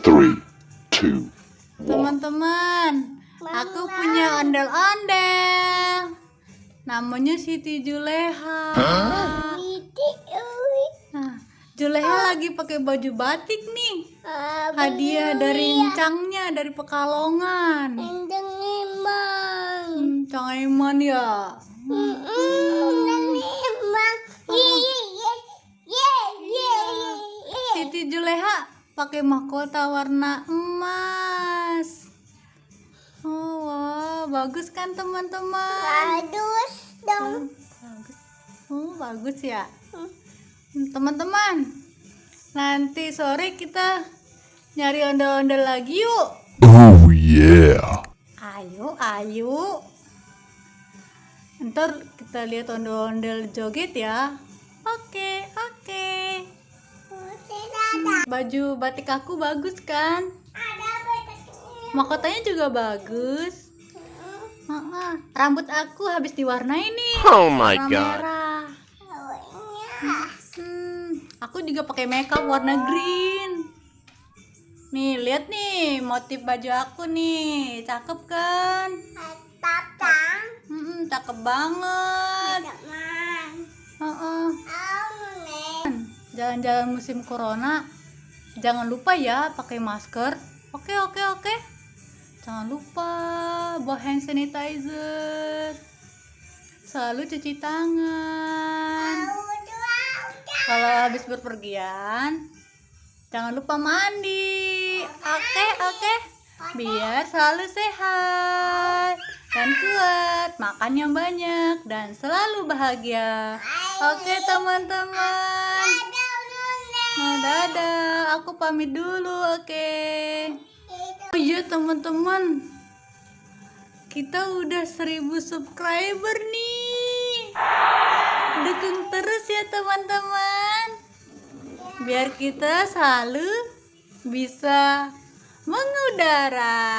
3, 2, 1. Teman-teman, aku punya ondel-ondel. Namanya Siti Juleha. Nah, Juleha lagi pakai baju batik nih. Hadiah dari Encangnya, dari Pekalongan. Cang Iman ya. Siti Juleha pakai mahkota warna emas. Oh, wow, bagus kan teman-teman? Bagus dong. Bagus. Oh, bagus ya. Teman-teman, nanti sore kita nyari ondel-ondel lagi yuk. Oh yeah. Ayo. Ntar kita lihat ondel-ondel joget ya. Oke. Baju batik aku bagus kan? Mahkotanya juga bagus. Rambut aku habis diwarnai nih. Oh my warna god. merah. Aku juga pakai makeup warna green. Nih, lihat nih motif baju aku nih. Cakep kan? Cakep banget. Jalan-jalan musim corona, jangan lupa ya pakai masker. Oke. Jangan lupa bawa hand sanitizer. Selalu cuci tangan. Kalau habis berpergian, jangan lupa mandi. Oke. Biar selalu sehat dan kuat, makan yang banyak dan selalu bahagia. Oke teman-teman. Nah, dadah. Aku pamit dulu, oke. Oh iya teman-teman, kita udah 1000 subscriber nih. Dukung terus ya teman-teman, biar kita selalu bisa mengudara.